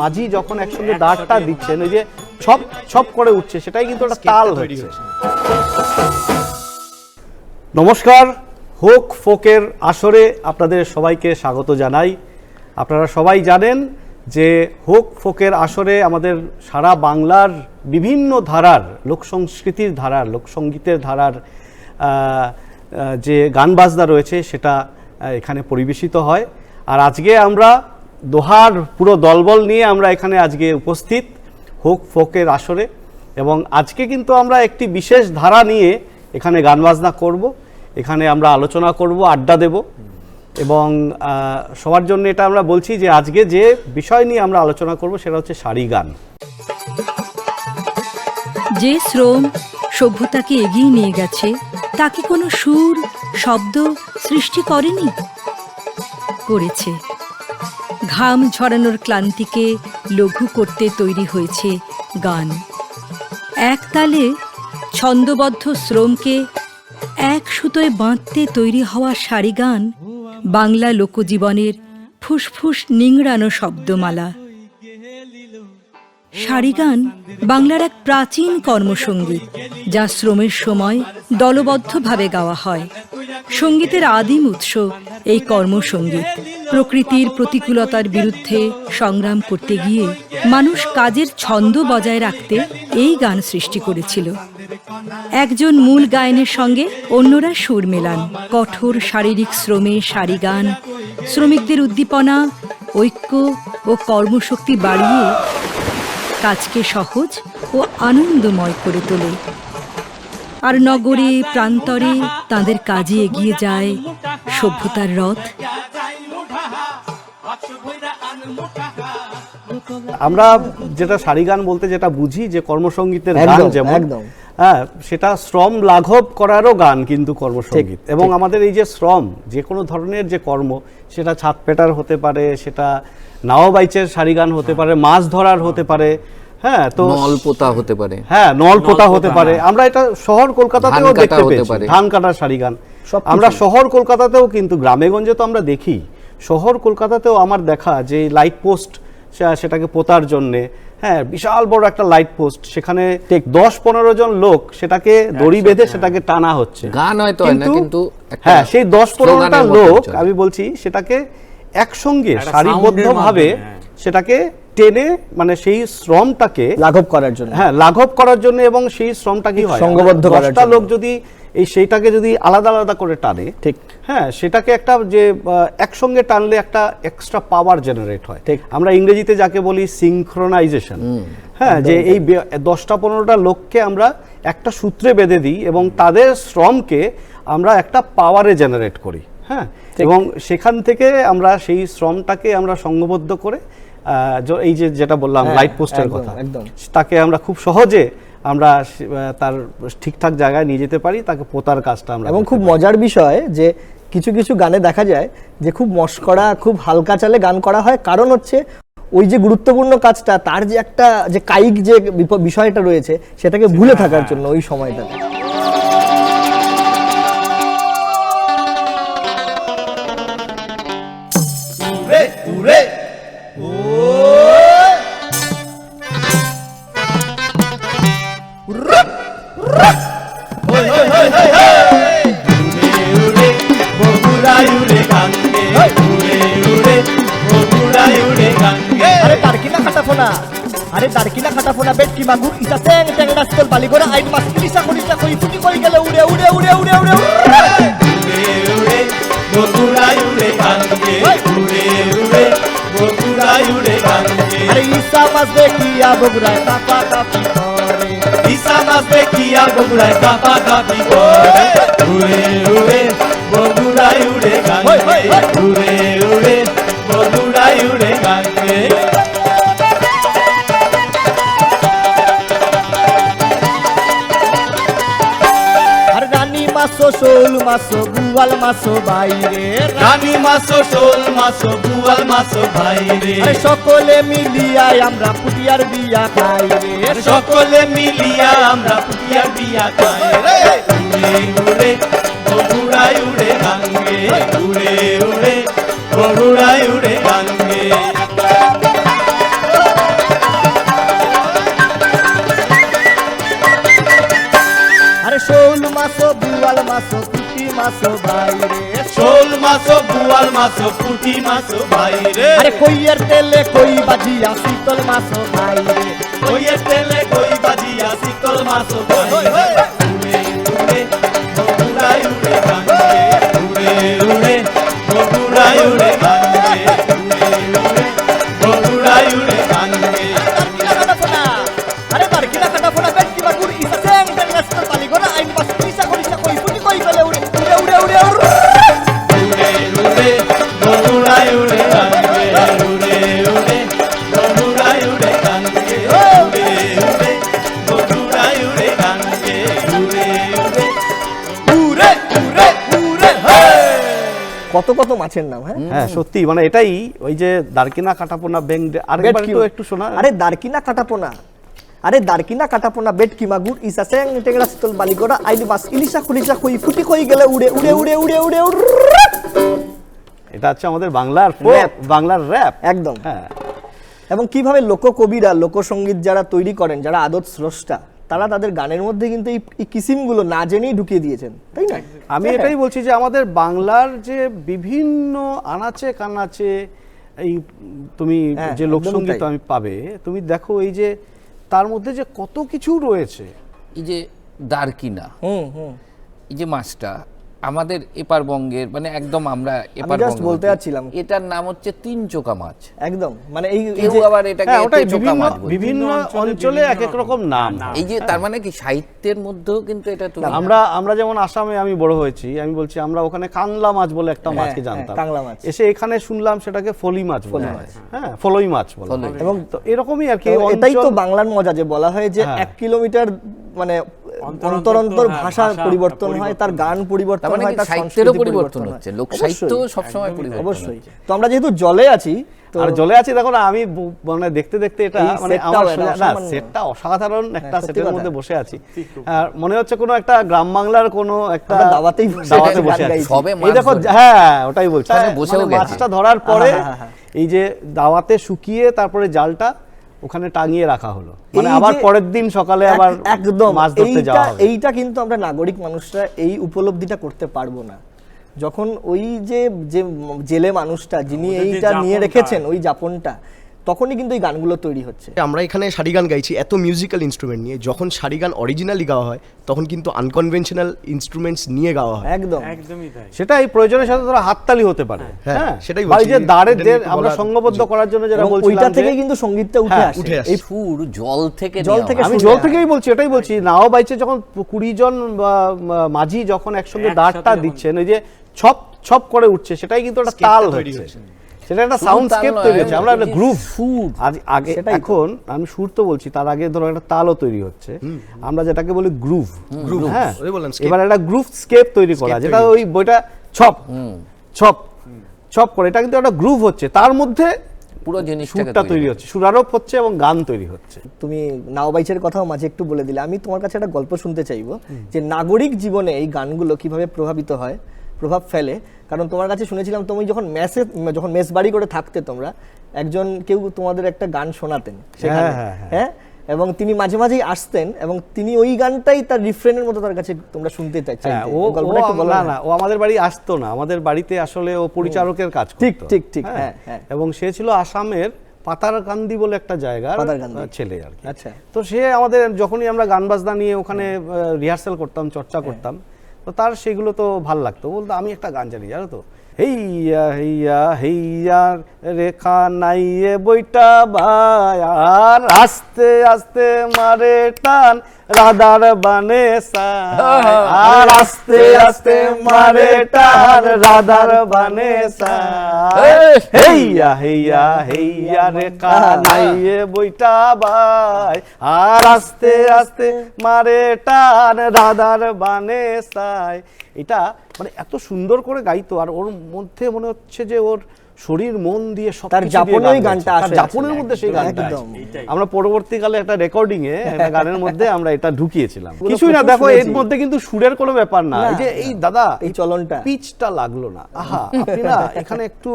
মাঝি যখন একসঙ্গে দাঁড়টা দিচ্ছেন ওই যে ছপ ছপ করে উঠছে, সেটাই কিন্তু একটা তাল হচ্ছে। নমস্কার, হোক ফোকের আসরে আপনাদের সবাইকে স্বাগত জানাই। আপনারা সবাই জানেন যে হোক ফোকের আসরে আমাদের সারা বাংলার বিভিন্ন ধারার, লোকসংস্কৃতির ধারার, লোকসঙ্গীতের ধারার যে গান বাজনা রয়েছে সেটা এখানে পরিবেশিত হয়। আর আজকে আমরা দোহার পুরো দলবল নিয়ে আমরা এখানে আজকে উপস্থিত হোক ফোকের আসরে, এবং আজকে কিন্তু আমরা একটি বিশেষ ধারা নিয়ে এখানে গান বাজনা করব, এখানে আমরা আলোচনা করব, আড্ডা দেব। এবং সবার জন্য এটা আমরা বলছি যে আজকে যে বিষয় নিয়ে আমরা আলোচনা করব সেটা হচ্ছে শাড়ি গান। যে শ্রম সভ্যতাকে এগিয়ে নিয়ে গেছে তা কি কোনো সুর, শব্দ সৃষ্টি করেনি? করেছে। ঘাম ঝরানোর ক্লান্তিকে লঘু করতে তৈরি হয়েছে গান। এক তালে ছন্দবদ্ধ শ্রমকে এক সুতোয় বাঁধতে তৈরি হওয়া শাড়ি গান বাংলা লোকজীবনের ফুসফুস নিংড়ানো শব্দমালা। শাড়ি গান বাংলার এক প্রাচীন কর্মসঙ্গীত, যা শ্রমের সময় দলবদ্ধভাবে গাওয়া হয়। সঙ্গীতের আদিম উৎস এই কর্মসঙ্গীত। প্রকৃতির প্রতিকূলতার বিরুদ্ধে সংগ্রাম করতে গিয়ে মানুষ কাজের ছন্দ বজায় রাখতে এই গান সৃষ্টি করেছিল। একজন মূল গায়নের সঙ্গে অন্যরা সুর মেলান। কঠোর শারীরিক শ্রমে শাড়ি গান শ্রমিকদের উদ্দীপনা, ঐক্য ও কর্মশক্তি বাড়িয়ে কাজকে সহজ ও আনন্দময় করে তোলে। আর নগরে প্রান্তরে তাদের কাজে এগিয়ে যায় সভ্যতার রথ। আমরা যেটা শাড়ি গান বলতে যেটা বুঝি যে কর্মসঙ্গীতের গান, যেমন হ্যাঁ, সেটা শ্রম লাঘব করারও গান কিন্তু কর্মসঙ্গীত। এবং আমাদের এই যে শ্রম, যে কোনো ধরনের যে কর্ম, সেটা ছাদ পেটার হতে পারে, সেটা নাও বাইচের শাড়ি গান হতে পারে, মাছ ধরার হতে পারে, হ্যাঁ, তো নলপোতা হতে পারে, হ্যাঁ নলপোতা হতে পারে। আমরা এটা শহর কলকাতাতেও দেখতে পেয়েছি, ধান কাটার শাড়ি গান। আমরা শহর কলকাতাতেও কিন্তু, গ্রামেগঞ্জে তো আমরা দেখি, শহর কলকাতাতেও আমার দেখা যে লাইট পোস্ট, সেটাকে পোতার জন্যে, হ্যাঁ, বিশাল বড় একটা লাইট পোস্ট, সেখানে 10-15 জন লোক সেটাকে দড়ি বেঁধে সেটাকে টানা হচ্ছে। গান হয়তো হয় না, কিন্তু হ্যাঁ, সেই 10-15টা লোক আমি বলছি সেটাকে একসঙ্গে সারিবদ্ধভাবে সেটাকে টেনে, মানে সেই শ্রমটাকে লাঘব করার জন্য, হ্যাঁ, লাঘব করার জন্য। এবং সেই শ্রমটা কি হয়, সংঘবদ্ধ করার জন্য লোক যদি সেইটাকে যদি আলাদা আলাদা করে টানে, ঠিক, হ্যাঁ, সেটাকে একটা যে একসঙ্গে টানলে একটা এক্সট্রা পাওয়ার জেনারেট হয়। ঠিক, আমরা ইংরেজিতে যাকে বলি সিনক্রোনাইজেশন। হ্যাঁ, যে এই 10-15টা লোককে আমরা একটা সূত্রে বেঁধে দিই এবং তাদের শ্রমকে আমরা একটা পাওয়ারে জেনারেট করি। হ্যাঁ, এবং সেখান থেকে আমরা সেই শ্রমটাকে আমরা সংঘবদ্ধ করে এই যে যেটা বললাম লাইট পোস্টের কথা, তাকে আমরা খুব সহজে আমরা তার ঠিকঠাক জায়গায় নিয়ে যেতে পারি, তাকে পোতার কাজটা আমরা। এবং খুব মজার বিষয় যে কিছু কিছু গানে দেখা যায় যে খুব মশকরা, খুব হালকা চালে গান করা হয়, কারণ হচ্ছে ওই যে গুরুত্বপূর্ণ কাজটা, তার যে একটা যে কায়িক যে বিষয়টা রয়েছে সেটাকে ভুলে থাকার জন্য ওই সময়টাতে। আরে দারকিনা খাটাফোনা বেটকি মাগুর ইটা ট্যাং ট্যাং রাস্তাল বালিগোরা আইন মাছ কিলিসা করিসা কই ফুটি কই গেল উড়ে উড়ে উড়ে উড়ে উড়ে উড়ে বগুড়াই উড়ে গাঙ্গে উড়ে উড়ে বগুড়াই উড়ে গাঙ্গে। আরে ইসা মাছ দেখিয়া বগুড়ায় কাপা কাপি করে, ইসা মাছ দেখিয়া বগুড়ায় কাপা কাপি করে, উড়ে উড়ে বগুড়াই উড়ে গাঙ্গে উড়ে উড়ে বগুড়াই উড়ে গাঙ্গে। মাছো শোল মাছো বুয়াল মাছো বাইরে, রানী মাছো শোল মাছো বুয়াল মাছো বাইরে, সকলে মিলিয়া আমরা পুটিয়ার বিয়া খাই রে, সকলে মিলিয়া আমরা পুটিয়ার বিয়া খাই রে। উড়ে উড়ে বগুড়াই উড়ে গাঙ্গে উড়ে উড়ে বগুড়াই উড়ে গাঙ্গে। পুঁটি মাছ বাইরে শোল মাছ বুয়াল মাছ পুঁটি মাছ বাইরে আরে কইয়ের তেলে কই বাজিয়া শীতল মাছ বাইরে কইয়ের তেলে কই বাজিয়া শীতল মাছ বাইরে উড়ে উড়ে বগুড়ায় উড়ে গাঙ্গে উড়ে উড়ে বগুড়ায় উড়ে গাঙ্গে উড়ে বগুড়ায় উড়ে গাঙ্গে আরে দারকিনা কাটা ফোনা বেট কি বাগুর ইসা সেং ইন্টারন্যাশনাল পালিগোনা আইন পাস পিসা করিসা কই ফুটি কই গলে উড়ে উড়ে উড়ে উড়ে উড়ে উড়ে বগুড়ায় উড়ে গাঙ্গে উড়ে উড়ে বগুড়ায় উড়ে গাঙ্গে উড়ে উড়ে বগুড়ায় উড়ে গাঙ্গে উড়ে উড়ে উড়ে উড়ে উড়ে হে কত কত মাছের নাম, হ্যাঁ হ্যাঁ সত্যি মানে এটাই ওই যে দারকিনা কাটাপোনা ব্যাং আরেকবার তো একটু শোনা। আরে দারকিনা কাটাপোনা, আরে দারকিনা কাটাপোনা বেট কি মাগুর ইসা সেং টেংরা শীতল বালিগোড়া আইলি মাছ ইলিশা খুলিশা কই ফুটি কই গেলে উড়ে উড়ে উড়ে উড়ে উড়ে উড়ে এটা হচ্ছে আমাদের বাংলার Rap। বাংলার র্যাপ একদম। হ্যাঁ এবং কিভাবে লোককবিরা লোকসঙ্গীত যারা তৈরি করেন, যারা আদত স্রষ্টা, তারা তাদের গানের মধ্যে কিন্তু এই কিসিমগুলো না জেনেই ঢুকিয়ে দিয়েছেন, তাই না? আমি এটাই বলছি যে আমাদের বাংলার যে বিভিন্ন আনাচে কানাচে এই তুমি হ্যাঁ, যে একদমই লোকসঙ্গীত তাই। আমি পাবে, তুমি দেখো এই যে তার মধ্যে যে কত কিছু রয়েছে। এই যে দারকিনা, হুম হুম এই যে মাছটা আমাদের এপার বঙ্গের মানে একদম আমরা এপার just বঙ্গে বলতে বলি। যাচ্ছিলাম। এটার নাম হচ্ছে তিন চোকা মাছ। একদম, মানে এই কেউ যে আবার এটাকে হ্যাঁ ওটাই তেচোকা মাছ বলে। বিভিন্ন অঞ্চলে এক এক রকম নাম। এই যে তার মানে কি সাহিত্যের মধ্যেও কিন্তু এটা তুমি আমরা যেমন আসামে আমি বড় হয়েছি, আমি বলছি আমরা ওখানে কাংলা মাছ বলে একটা হ্যাঁ, মাছকে হ্যাঁ, জানতাম, কাংলা মাছ। এসে এখানে শুনলাম সেটাকে ফলি মাছ বলা হয়, হ্যাঁ ফলই মাছ বলা হয়। এবং তো এরকমই আর কি এবং এটাই তো অঞ্চল- বাংলার মজা যে বলা হয় যে হ্যাঁ। 1 কিলোমিটার মানে অন্তর অন্তর ভাষা পরিবর্তন হয়, তার গান তার পরিবর্তন মানে হয়, কি তার সাহিত্যেরও সংস্কৃতি পরিবর্তন হয়। হচ্ছে, লোক সাহিত্য অবশ্যই, সবসময় পরিবর্তন অবশ্যই। হচ্ছে। তো আমরা যেহেতু জলে আছি তো আর জলে আছি, দেখো না আমি মানে দেখতে দেখতে এটা এই মানে সেটটাও আমার এটা না অসামান্য। সেটটা অসাধারণ একটা সত্যি সেটের কথা। মধ্যে বসে আছি, আর মনে হচ্ছে কোনো একটা গ্রাম বাংলার কোনো একটা আমরা দাওয়াতেই বসে দাওয়াতে গান বসে আছি। গাইছি। সবে এই মাছ দেখো ধরে। হ্যাঁ ওটাই বলছি, ওখানে বসেও মানে গেছে। মাছটা ধরার পরে হ্যাঁ, হ্যাঁ, এই যে দাওয়াতে শুকিয়ে তারপরে জালটা ওখানে টাঙিয়ে রাখা হলো, মানে এই আবার যে পরের দিন সকালে আবার একদম মাছ ধরতে যাওয়া হবে। এইটা কিন্তু আমরা নাগরিক মানুষরা এই উপলব্ধিটা করতে পারবো না যখন ওই যে যে জেলে মানুষটা যিনি এইটা নিয়ে রেখেছেন ওই যাপনটা, তখনই কিন্তু এই গানগুলো তৈরি হচ্ছে। আমরা এখানে সারি গান গাইছি এত মিউজিক্যাল ইনস্ট্রুমেন্ট নিয়ে, যখন সারি গান অরিজিনালি গাওয়া হয় তখন কিন্তু আনকনভেনশনাল ইনস্ট্রুমেন্টস নিয়ে গাওয়া হয়। একদম সেটা এই প্রয়োজনের সাথে ধরো হাততালি হতে পারে, হ্যাঁ, হ্যাঁ সেটাই বা এই বলছি। যে দাঁড়ের এটা যে নিয়ে একটু আমরা বলার- সংঘবদ্ধ করার জন্য যেটা এবং বলছিলাম ওইটা যে- থেকে কিন্তু সঙ্গীতটা উঠে হ্যাঁ, আসে। উঠে আসে। এই সুর জল থেকে জল নেওয়া। থেকে আমি শুনে জল আসে। থেকেই বলছি, এটাই বলছি। নাও বাইচে যখন 20 জন মাঝি যখন একসঙ্গে দাঁড়টা দিচ্ছেন, ওই যে ছপ ছপ করে উঠছে, সেটাই কিন্তু একটা তাল হচ্ছে, সেটা একটা শুধু সাউন্ড তাল স্কেপ নয়, তৈরি হচ্ছে। আমরা একটা এই যে গ্রুভ সুর। আগে সেটাই তো। এখন আমি সুর তো বলছি, তার আগে ধরো একটা তালও তৈরি হচ্ছে, আমরা যেটাকে বলি গ্রুভ। হ্যাঁ ওই বললাম, skate। এবার একটা গ্রুভ স্কেপ তৈরি করা, Skate যেটা তৈরি ওই বইটা ছপ ছপ ছপ করে, এটা কিন্তু একটা গ্রুভ হচ্ছে, তার মধ্যে পুরো জিনিসটাকে সুরটা তৈরি হচ্ছে, সুরারোপ হচ্ছে এবং গান তৈরি হচ্ছে। তুমি নাওবাইচের কথাও মাঝে একটু বলে দিলে, আমি তোমার কাছে একটা গল্প শুনতে চাইবো যে নাগরিক জীবনে এই গানগুলো কিভাবে প্রভাবিত হয়, প্রভাব ফেলে। কারণ তোমার কাছে শুনেছিলাম তুমি যখন মেস বাড়ি করে থাকতে তোমরা, একজন কেউ তোমাদের একটা গান শোনাতেন সেখানে, হ্যাঁ, হ্যাঁ, হ্যাঁ, এবং তিনি মাঝে মাঝেই আসতেন এবং তিনি ওই গানটাই তার রিফ্রেনের মতো তার কাছে তোমরা শুনতে চাইতে। হ্যাঁ, গল্পটা একটু বলো না না। না, ও আমাদের বাড়ি আসতো না, আমাদের বাড়িতে আসলে ও পরিচারকের কাজ করতো। ঠিক, ঠিক, ঠিক, হ্যাঁ, হ্যাঁ। এবং সে ছিল আসামের পাতারকান্দি বলে একটা জায়গার পাতারকান্দি। ছেলে আর কি। আচ্ছা। তো সে আমাদের যখনই আমরা গান বাজনা নিয়ে ওখানে রিহার্সাল করতাম, চর্চা করতাম, তো তার সেগুলো তো ভাল লাগতো। বলতো আমি একটা গান জানি, জানো তো, হেইয়া হেইয়া হেইয়া রেখা নাইয়ে বইটা ভাই, আর আস্তে আস্তে মারে টান রাধার বানে সাই, আর আস্তে আস্তে মারে টান রাধার বানে সাই, হেইয়া হেইয়া হেইয়া রেখা নাইয়ে বইটা ভাই, আর আস্তে আস্তে মারে টান রাধার বানে সাই। এটা মানে এত সুন্দর করে গাইতো, আর ওর মধ্যে মনে হচ্ছে যে ওর শরীর মন দিয়ে সব তার জাপনে ওই গানটা আসে, জাপনের মধ্যে সেই গানটা একদম। আছে। আমরা পরবর্তীকালে একটা রেকর্ডিং এ একটা গানের মধ্যে আমরা এটা ঢুকিয়েছিলাম। পুরো কিছুই না, প্রচুর দেখো এর শুনেছি। মধ্যে কিন্তু সুরের কোনো ব্যাপার না, এই যে এই দাদা এই চলনটা। পিচটা লাগলো না, আহা আপনি না এখানে একটু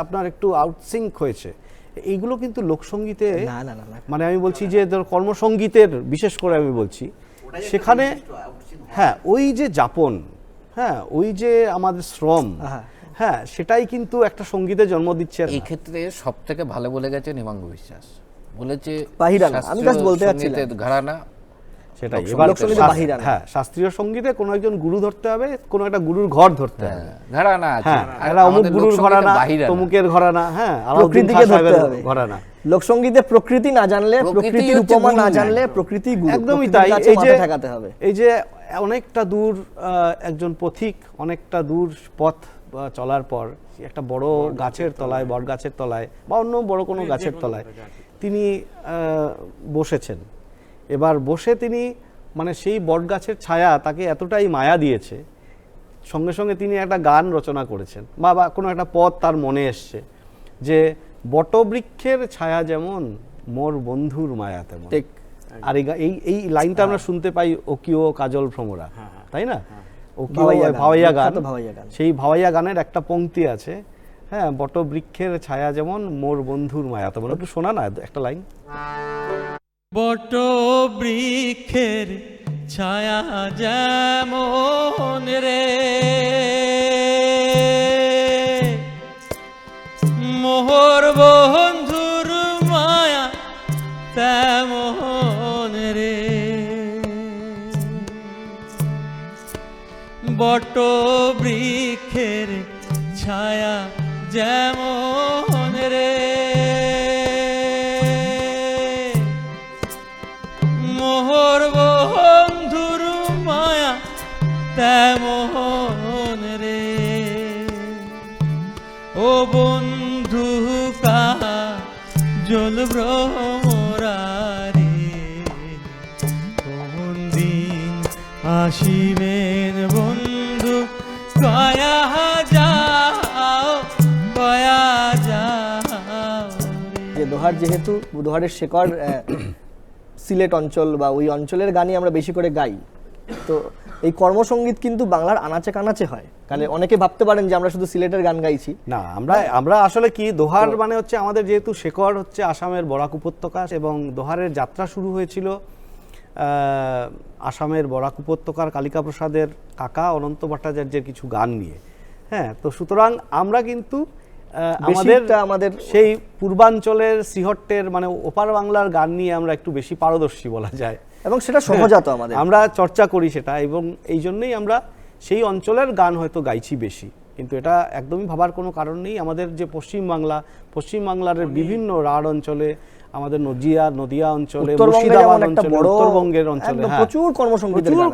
আপনার একটু আউটসিঙ্ক হয়েছে, এইগুলো কিন্তু লোকসঙ্গীতে না, না, না, না। মানে আমি বলছি যে ধর কর্মসঙ্গীতের বিশেষ করে আমি বলছি, সেখানে হ্যাঁ ওই যে যাপন, হ্যাঁ ওই যে আমাদের শ্রম, হ্যাঁ। হ্যাঁ সেটাই কিন্তু একটা সঙ্গীতে জন্ম দিচ্ছে। এই ক্ষেত্রে সব থেকে ভালো বলে গেছেন হিমাঙ্গু বিশ্বাস, বলেছে বাহিরানা, আমি শাস্ত্রীয় just বলতে যাচ্ছিলাম। সঙ্গীতের ঘরানা, সেটাই লোকসঙ্গীতে বাহিরানা। হ্যাঁ শাস্ত্রীয় সঙ্গীতে কোনো একজন গুরু ধরতে হবে, কোনো একটা গুরুর ঘর ধরতে হবে। ঘরানা আছে, হ্যাঁ আর এরা অমুক আমাদের গুরুর লোকসঙ্গীতে ঘরানা, বাহিরানা। তমুকের ঘরানা, হ্যাঁ আলাউদ্দিন প্রকৃতিকে খাঁ ধরতে সাহেবের হবে। ঘরানা। লোকসঙ্গীতে প্রকৃতি না জানলে, প্রকৃতি প্রকৃতির হচ্ছে উপমা না গুরু। জানলে প্রকৃতি গুরু। একদমই প্রকৃতির তাই। কাছে এই যে মাথা ঠেকাতে হবে। এই যে অনেকটা দূর একজন পথিক অনেকটা দূর পথ চলার পর একটা বড় গাছের তলায়, বট গাছের তলায় বা অন্য বড় কোনো গাছের তলায় তিনি বসেছেন। এবার বসে তিনি মানে সেই বট গাছের ছায়া তাকে এতটাই মায়া দিয়েছে, সঙ্গে সঙ্গে তিনি একটা গান রচনা করেছেন বা কোনো একটা পদ তার মনে এসছে যে বটবৃক্ষের ছায়া যেমন মোর বন্ধুর মায়া তেমন। ঠিক। আর এই লাইনটা আমরা শুনতে পাই ওকিও কাজল ভ্রমরা, তাই না? ওকিও ভাওয়াইয়া গান, ভাওয়াইয়া গান, বিখ্যাত ভাওয়াইয়া গান। সেই ভাওয়াইয়া গানের একটা পংক্তি আছে, হ্যাঁ বটবৃক্ষের ছায়া যেমন মোর বন্ধুর মায়া তেমন। একটু শোনা না একটা লাইন। বট বৃক্ষের ছায়া যেমন রে মোহর বন্ধুর মায়া তেমন রে, বট বৃক্ষের ছায়া যেমন রে মোহর বন্ধুর মায়া তেমন রে, ও বন্ধু কাজল ভ্রমরা রে, কোন দিন আসিবেন বন্ধু কয়া যাও কয়া যাও রে। যে দোহার, যেহেতু দোহারের শেকড় সিলেট অঞ্চল বা ওই অঞ্চলের গানই আমরা বেশি করে গাই, তো এই কর্মসঙ্গীত কিন্তু বাংলার আনাচে কানাচে হয়। কারণ অনেকে ভাবতে পারেন যে আমরা শুধু সিলেটের গান গাইছি। না, আমরা আসলে কি দোহার মানে হচ্ছে আমাদের যেহেতু শেকড় হচ্ছে আসামের বরাক উপত্যকা, এবং দোহারের যাত্রা শুরু হয়েছিল আসামের বরাক উপত্যকার কালিকা প্রসাদের কাকা অনন্ত ভট্টাচার্যের কিছু গান নিয়ে। হ্যাঁ, তো সুতরাং আমরা কিন্তু আমাদের সেই পূর্বাঞ্চলের শ্রীহট্টের মানে ওপার বাংলার গান নিয়ে আমরা একটু বেশি পারদর্শী বলা যায়, এবং সেটা সহজাত আমাদের, আমরা চর্চা করি সেটা, এবং এই জন্যই আমরা সেই অঞ্চলের গান হয়তো গাইছি বেশি। কিন্তু এটা একদমই ভাবার কোনো কারণ নেই। আমাদের যে পশ্চিমবাংলার বিভিন্ন রাঢ় অঞ্চলে, আমাদের নদিয়া অঞ্চলে, মুর্শিদাবাদ অঞ্চলে, উত্তরবঙ্গের অঞ্চলে প্রচুর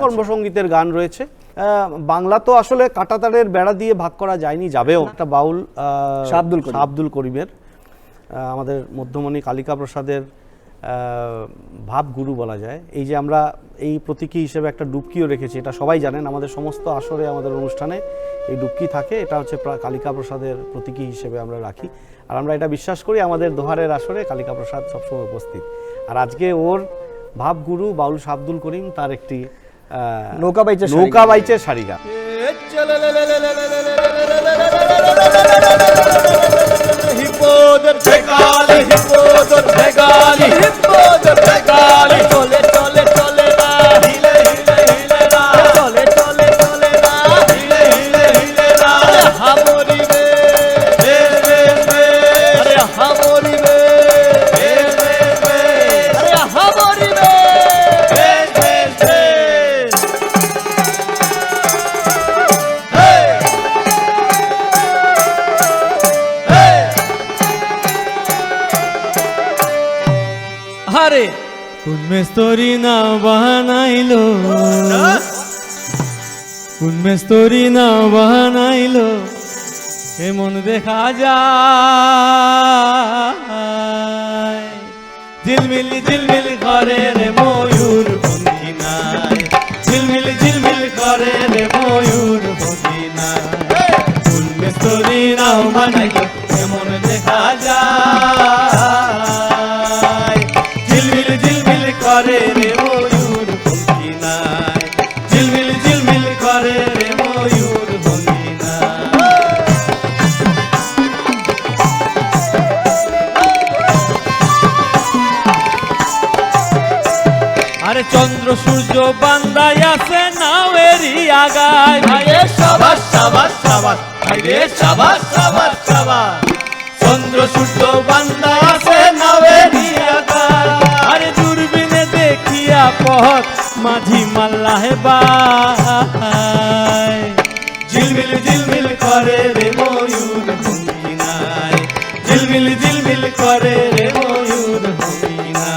কর্মসঙ্গীতের গান রয়েছে। বাংলা তো আসলে কাঁটাতারের বেড়া দিয়ে ভাগ করা যায়নি, যাবেও। একটা বাউল শাহ আব্দুল করিমের, আমাদের মধ্যমণি কালিকা প্রসাদের ভাবগুরু বলা যায়। এই যে আমরা এই প্রতীকী হিসেবে একটা ডুবকিও রেখেছি, এটা সবাই জানেন। আমাদের সমস্ত আসরে, আমাদের অনুষ্ঠানে এই ডুবকি থাকে, এটা হচ্ছে কালিকা প্রসাদের প্রতীকী হিসেবে আমরা রাখি। আর আমরা এটা বিশ্বাস করি আমাদের দোহারের আসরে কালিকা প্রসাদ সবসময় উপস্থিত। আর আজকে ওর ভাবগুরু বাউল শাহ আব্দুল করিম তার একটি নৌকা বাইচে সারি গান। হিপোদর বেগালি হিপোদর বেগালি হিপোদর বেগালি চলে চলে চলে না হিলে হিলে হিলে না চলে চলে চলে না হিলে হিলে হিলে না হামরি রে আরে হামরি রে আরে হামরি রে আরে উন্মেস্তরি না বানাইলো উন্মেস্তরি না বানাইলো এমন দেখা যায় ঝিলমিল ঝিলমিল করে রে ময়ূর বন্ধি নাই ঝিলমিল ঝিলমিল করে রে ময়ূর বন্ধি নাই উন্মেস্তরি না বানাইলো এমন দেখা যায় ঝিলমিল ঝিলমিল করে রে ময়ূর বন্ধি নাই ঝিলমিল ঝিলমিল করে রে ময়ূর বন্ধি নাই। আরে চন্দ্র সূর্য বান্দায় আছে নাওয়েরি আগায় ভাইয়ের সাবাস সাবাস সাবাস ভাইরে সাবাস সাবাস সাবাস চন্দ্র সূর্য বান্দা আছে নাবে নিয়াকার আরে দূরবীনে দেখিয়া পথ মাঝি মাল্লাহে বাই ঝিলমিল ঝিলমিল করে রে ময়ূর ভঙ্গি নাই ঝিলমিল ঝিলমিল করে রে ময়ূর ভঙ্গি নাই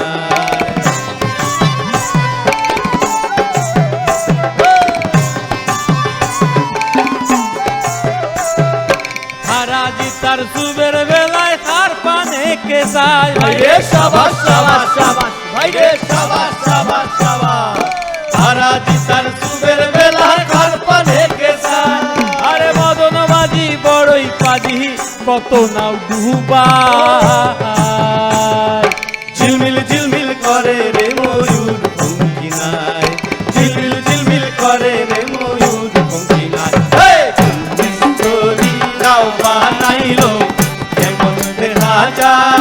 হারাজি তার সুবের বেলায় তার পানে কে যায় ভাইরে সাবাস সাবাস সাবাস ভাইরে সাবাস সাবাস সাবাস হারাজি তার সুবের বেলায় তার পানে কে যায় আরে মদনবাজি বড়ই পাজি কত নাও ডুবাই ঝিলমিল ঝিলমিল করে রে ময়ূর ভঙ্গি নাই ঝিলমিল ঝিলমিল করে রে ময়ূর ভঙ্গি নাই নাও বানাইলো কেমন দেখা যায়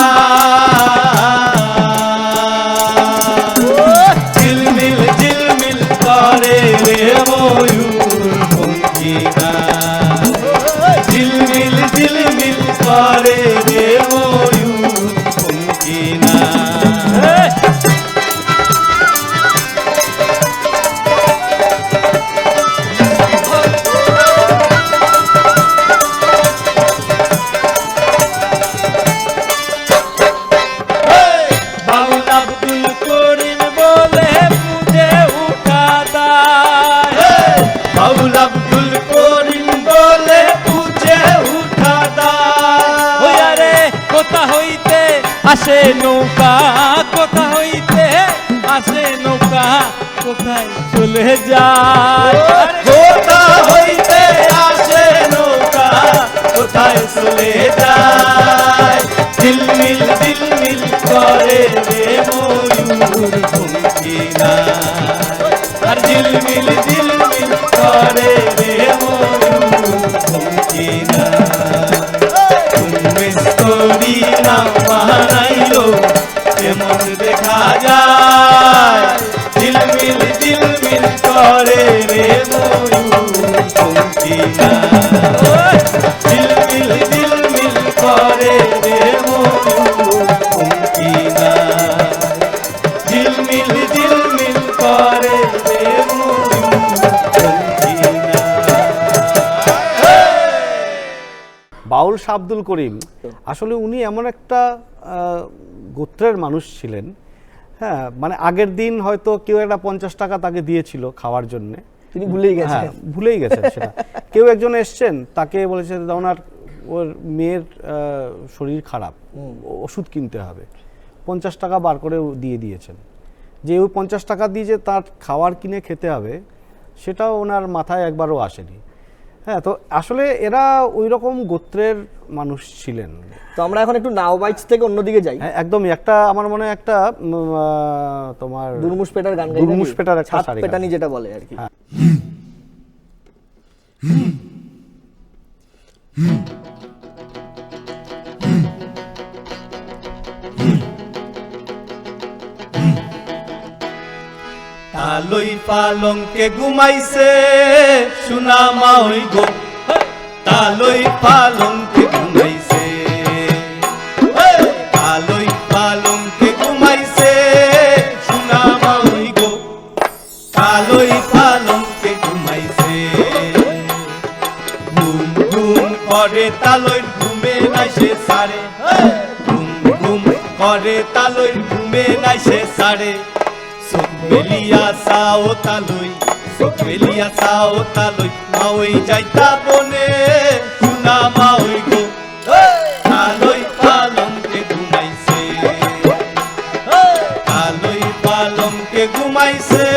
ঝিলমিল ঝিলমিল করে রে ময়ূর ভঙ্গি নাই ঝিলমিল ঝিলমিল করে রে ময়ূর ভঙ্গি নাই বাউল আব্দুল করিম বলে মুঝে উঠা দায় বাউল আব্দুল করিম বলে মুঝে উঠা দায় আরে কোথা হইতে আসে নৌকা কোথা হইতে আসে নৌকা কোথায় চলে যায় কোথা হইতে আসে নৌকা কোথায় চলে যায় দিলমিল দিলমিল করে রে ময়ূর ভঙ্গি নাই আর দিলমিল দিলমিল করে রে ময়ূর ভঙ্গি নাই তুমি স্তরি না বানাইলো কেমন দেখা যায় দিলমিল দিলমিল করে রে ময়ূর ভঙ্গি নাই দিলমিল দিলমিল করে রে ময়ূর ভঙ্গি নাই ঝিলমিল ঝিলমিল করে রে ময়ূর ভঙ্গি নাই বাউল শাহ আব্দুল করিম আসলে উনি এমন একটা গোত্রের মানুষ ছিলেন, হ্যাঁ, মানে আগের দিন হয়তো কেউ একটা 50 টাকা তাকে দিয়েছিল খাওয়ার জন্য, তিনি ভুলেই গেছেন। হ্যাঁ, ভুলেই গেছেন সেটা। কেউ একজন এসছেন, তাকে বলেছে ওনার ওর মেয়ের শরীর খারাপ, ওষুধ কিনতে হবে, 50 টাকা বার করে দিয়ে দিয়েছেন। যে ওই 50 টাকা দিয়ে যে তার খাবার কিনে খেতে হবে সেটাও ওনার মাথায় একবারও আসেনি। হ্যাঁ, তো আসলে এরা ওই রকম গোত্রের মানুষ ছিলেন। তো আমরা এখন একটু নাও বাইটস থেকে অন্যদিকে যাই। হ্যাঁ, একদমই একটা আমার মনে হয় একটা তোমার দুরমুশ পেটার গান গাই, দুরমুশ পেটার একটা ছাদ সারি গান। পেটানি যেটা বলে আর কি। হ্যাঁ। তালই পালংকে ঘুমাইছে সোনা মাই গো, তালই পালংকে ঘুমাইছে, তালই পালংকে ঘুমাইছে সোনা মাই গো, তালই পালংকে ঘুমাইছে। ঘুম ঘুম করে তালই ঘুমে নাই সে সারে, ঘুম ঘুম করে তালই ঘুমে নাই সে সারে। মেলিয়া সাও তালুই, মেলিয়া সাও তালুই, মাওই যাইতা বনে সোনা মাওই গো, তালুই পালংকে ঘুমাইছে, তালুই পালংকে ঘুমাইছে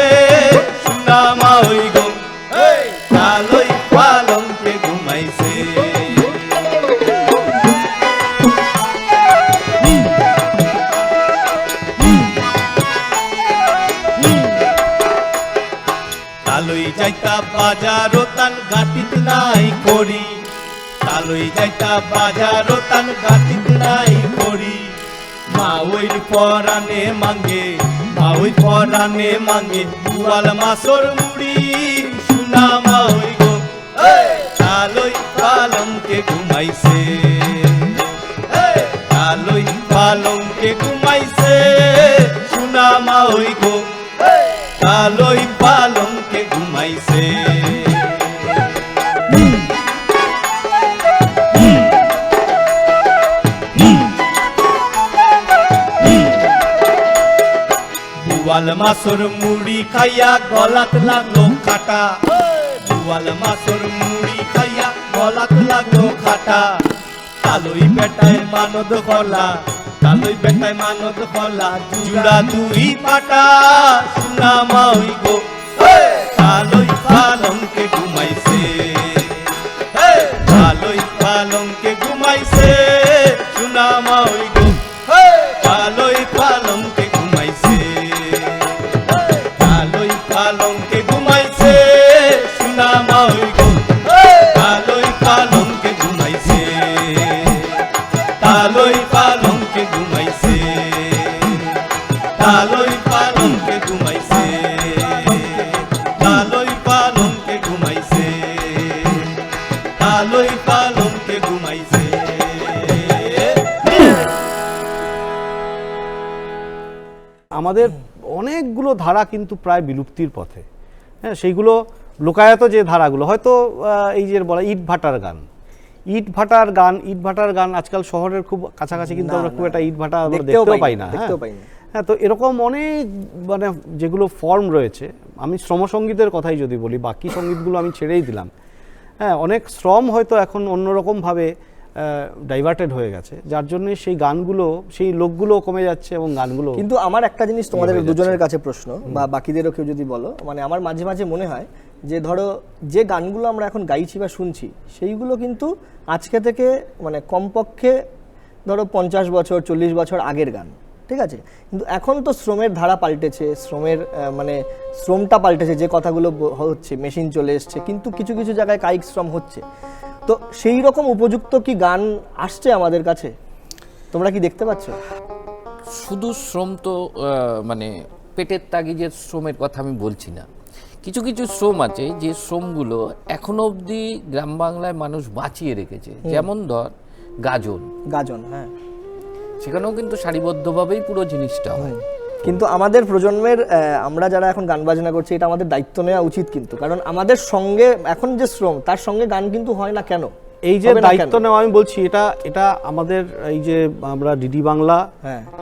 সোনা মাওই গো, তালুই পালংকে ঘুমাইছে। তালই যাইতা বাজারো তান গাটিত নাই করি, তালই যাইতা বাজারো তান গাটিত নাই করি। মা ওই পরানে মাঙ্গে, মা ওই পরানে মাঙ্গে, পুয়াল মাছর মুড়ি সোনা মা ওই গো, কালোই পালঙ্কে ঘুমাইছে, কালোই পালঙ্কে ঘুমাইছে, সোনা মা ওই গো কালোই পালঙ্কে ঘুমাইছে। বুয়াল মাছর মুড়ি খাইয়া গলাত লাগলো কাটা, বুয়াল মাছর মুড়ি খাইয়া গলাত লাগলো কাটা, কালোই বেটায় মানদ কলা, কালোই বেটায় মানদ কলা, জুড়া দুই পাটা, সোনা মা ওই গো কালোই পালঙ্কে ঘুমাইছে, কালোই পালঙ্কে ঘুমাইছে, সোনা মা ওই গো কালোই পালঙ্কে ঘুমাইছে, কালোই পালঙ্কে ঘুমাইছে, সোনা মা ওই গো কালোই পালঙ্কে ঘুমাইছে, কালোই পালঙ্কে ঘুমাইছে, কালোই পালঙ্কে ঘুমাইছে, কালোই পালঙ্কে ঘুমাইছে, কালোই পালঙ্কে ঘুমাইছে। আমাদের অনেকগুলো ধারা কিন্তু প্রায় বিলুপ্তির পথে। হ্যাঁ, সেইগুলো লোকায়ত যে ধারাগুলো হয়তো এই যে বলা ইট ভাটার গান, ইট ভাটার গান আজকাল শহরের খুব কাছাকাছি কিন্তু আমরা খুব একটা ইট ভাটা দেখতেও পাই না। হ্যাঁ, তো এরকম অনেক মানে যেগুলো ফর্ম রয়েছে, আমি শ্রমসঙ্গীতের কথাই যদি বলি, বাকি সঙ্গীতগুলো আমি ছেড়েই দিলাম। হ্যাঁ, অনেক শ্রম হয়তো এখন অন্যরকমভাবে ডাইভার্টেড হয়ে গেছে, যার জন্য সেই গানগুলো, সেই লোকগুলো কমে যাচ্ছে এবং গানগুলো। কিন্তু আমার একটা জিনিস তোমাদের দুজনের কাছে প্রশ্ন, বা বাকিদেরও কেউ যদি বলো, মানে আমার মাঝে মাঝে মনে হয় যে ধরো যে গানগুলো আমরা এখন গাইছি বা শুনছি, সেইগুলো কিন্তু আজকে থেকে মানে কমপক্ষে ধরো 50 বছর 40 বছর আগের গান, ঠিক আছে? কিন্তু এখন তো শ্রমের ধারা পাল্টেছে, শ্রমের মানে শ্রমটা পাল্টেছে, যে কথাগুলো হচ্ছে মেশিন চলে এসছে, কিন্তু কিছু কিছু জায়গায় কায়িক শ্রম হচ্ছে। তো সেই রকম উপযুক্ত কি গান আসছে আমাদের কাছে? তোমরা কি দেখতে পাচ্ছ? শুধু শ্রম তো মানে পেটের তাগিদের শ্রমের কথা আমি বলছি না, কিছু কিছু শ্রম আছে যে শ্রমগুলো এখনো অবধি গ্রাম বাংলায় মানুষ বাঁচিয়ে রেখেছে। যেমন ধর গাজন, হ্যাঁ, সেখানেও কিন্তু সারিবদ্ধভাবেই পুরো জিনিসটা হয়। কিন্তু আমাদের প্রজন্মের আমরা যারা এখন গান বাজনা করছি, এটা আমাদের দায়িত্ব নেওয়া উচিত কিন্তু, কারণ আমাদের সঙ্গে এখন যে শ্রম, তার সঙ্গে গান কিন্তু হয় না। কেন এই যে দায়িত্ব নেওয়া, আমি বলছি এটা আমাদের এই যে আমরা ডিডি বাংলা,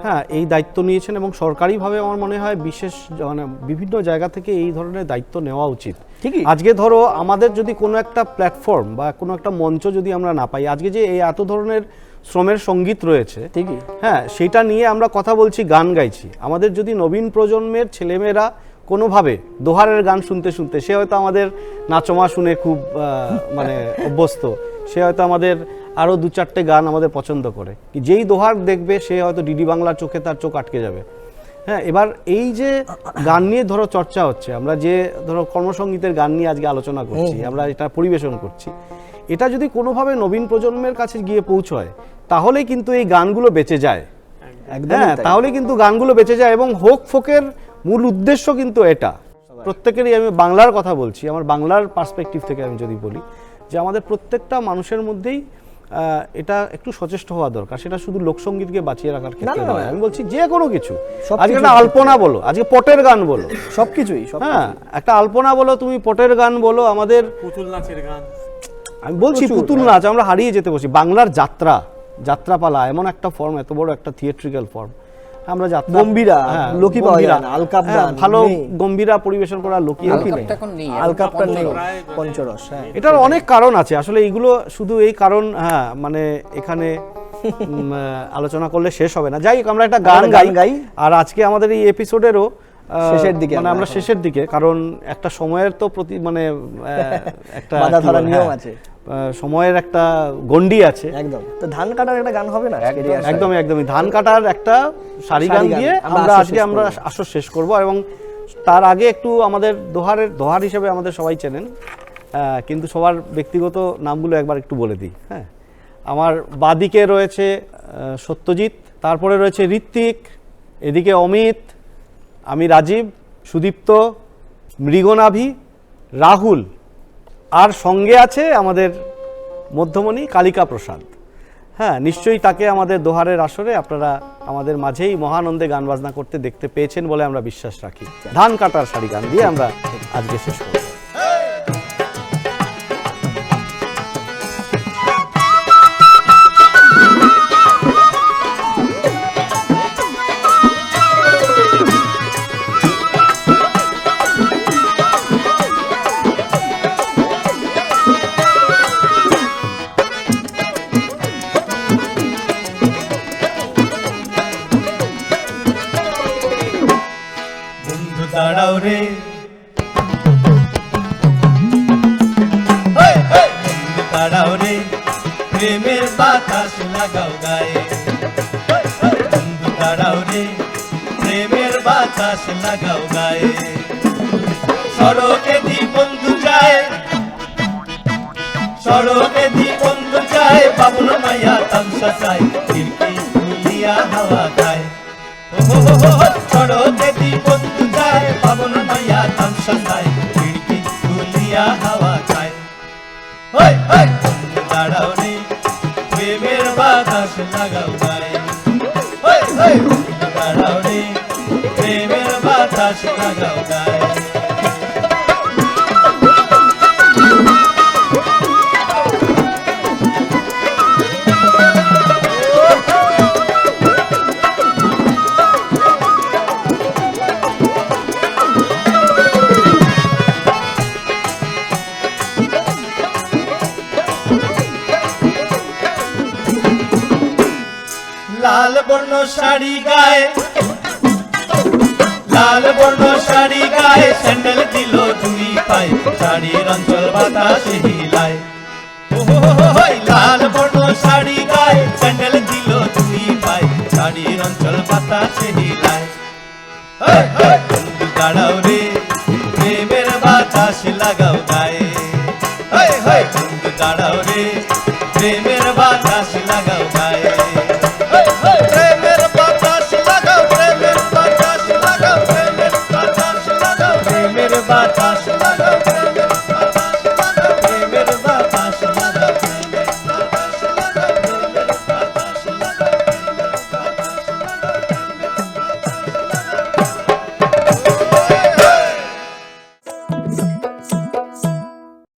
হ্যাঁ, এই দায়িত্ব নিয়েছেন এবং সরকারিভাবে আমার মনে হয় বিশেষ মানে বিভিন্ন জায়গা থেকে এই ধরনের দায়িত্ব নেওয়া উচিত। ঠিকই। আজকে ধরো আমাদের যদি কোনো একটা প্ল্যাটফর্ম বা কোনো একটা মঞ্চ যদি আমরা না পাই, আজকে যে এই এত ধরনের শ্রমের সঙ্গীত রয়েছে, ঠিকই, হ্যাঁ, সেটা নিয়ে আমরা কথা বলছি, গান গাইছি, আমাদের যদি নবীন প্রজন্মের ছেলেমেয়েরা কোনোভাবে দোহারের গান শুনতে শুনতে, সে হয়তো আমাদের নাচমা শুনে খুব মানে অভ্যস্ত, সে হয়তো আমাদের আরও 2-4টে গান আমাদের পছন্দ করে, যেই দোহার দেখবে সে হয়তো ডিডি বাংলার চোখে তার চোখ আটকে যাবে। হ্যাঁ, এবার এই যে গান নিয়ে ধরো চর্চা হচ্ছে, আমরা যে ধরো কর্মসঙ্গীতের গান নিয়ে আজকে আলোচনা করছি, আমরা এটা পরিবেশন করছি, এটা যদি কোনোভাবে নবীন প্রজন্মের কাছে গিয়ে পৌঁছয়, তাহলে কিন্তু এই গানগুলো বেঁচে যায়। হ্যাঁ, তাহলে কিন্তু গানগুলো বেঁচে যায়। এবং হোক ফোকের মূল উদ্দেশ্য কিন্তু এটা, প্রত্যেকেরই, আমি বাংলার কথা বলছি, আমার বাংলার পার্সপেক্টিভ থেকে আমি যদি বলি, যে আমাদের প্রত্যেকটা মানুষের মধ্যেই এটা একটু সচেষ্ট হওয়া দরকার। সেটা শুধু লোকসঙ্গীতকে বাঁচিয়ে রাখার ক্ষেত্রে নয়, আমি বলছি যে কোনো কিছু, আজকে একটা আলপনা বলো, আজকে পটের গান বলো, সবকিছুই, হ্যাঁ, একটা আলপনা বলো, তুমি পটের গান বলো, আমাদের পুতুল নাচের গান, আমি বলছি পুতুল নাচ, আমরা হারিয়ে যেতে বসি। বাংলার যাত্রাপালা এমন একটা ফর্ম, এত বড় একটা থিয়েট্রিক্যাল ফর্ম, আমরা গম্ভীরা লোকই পাওয়া যায় না, আলকাপ গান, ভালো গম্ভীরা পরিবেশন করা লোকই এখন নেই, আলকাপটা নেই, পঞ্চরস। হ্যাঁ, এটার অনেক কারণ আছে আসলে, এইগুলো শুধু এই কারণ, হ্যাঁ, মানে এখানে আলোচনা করলে শেষ হবে না। যাই হোক, আমরা একটা গান গাই, আর আজকে আমাদের এই এপিসোডেরও শেষের দিকে, মানে আমরা শেষের দিকে, কারণ একটা সময়ের তো প্রতি মানে একটা বাঁধা নিয়ম আছে, সময়ের একটা গন্ডি আছে। একদম। তো ধান কাটার একটা গান হবে না? একদমই ধান কাটার একটা সারি গান দিয়ে আমরা আজকে আসর শেষ করব। এবং তার আগে একটু আমাদের দোহার হিসেবে আমাদের সবাই চেনেন, কিন্তু সবার ব্যক্তিগত নামগুলো একবার একটু বলে দিই। হ্যাঁ, আমার বাদিকে রয়েছে সত্যজিৎ, তারপরে রয়েছে ঋত্বিক, এদিকে অমিত, আমি রাজীব, সুদীপ্ত, মৃগনাভি, রাহুল, আর সঙ্গে আছে আমাদের মধ্যমণি কালিকা প্রসাদ। হ্যাঁ, নিশ্চয়ই তাকে আমাদের দোহারের আসরে আপনারা আমাদের মাঝেই মহানন্দে গান বাজনা করতে দেখতে পেয়েছেন বলে আমরা বিশ্বাস রাখি। ধান কাটার শাড়ি গান দিয়ে আমরা আজকে শেষ করব। বন্ধু দাঁড়াও রে, বন্ধু দাঁড়াও রে, প্রেমের বাতাস লাগাও গায়ে। বন্ধু দাঁড়াও রে, প্রেমের বাতাস লাগাও গায়ে। সড়কে দি বন্ধু যায়, সড়কে দি বন্ধু যায়, বাবুল মাইয়া তামসা চাই, খিড়কি খুলিয়া হাওয়া খায়। সড়কে দি বন্ধু যায়, বাবুল মাইয়া তামসা চাই, খিড়কি খুলিয়া হাওয়া খায়। বন্ধু দাঁড়াও রে, প্রেমের বাতাস লাগাও গায়ে। বন্ধু দাঁড়াও রে, প্রেমের বাতাস লাগাও গায়ে। লাল বর্ণ শাড়ি গায়ে, লাল বর্ণ শাড়ি গায়ে, স্যান্ডেল দিল দুই পায়ে, শাড়ির অঞ্চল বাতাসে হিলায়। লাল বর্ণ শাড়ি গায়ে, স্যান্ডেল দিল দুই পায়ে, শাড়ির অঞ্চল বাতাসে হিলায়। বন্ধু দাঁড়াও রে, প্রেমের বাতাস লাগাও গায়ে। বন্ধু দাঁড়াও রে,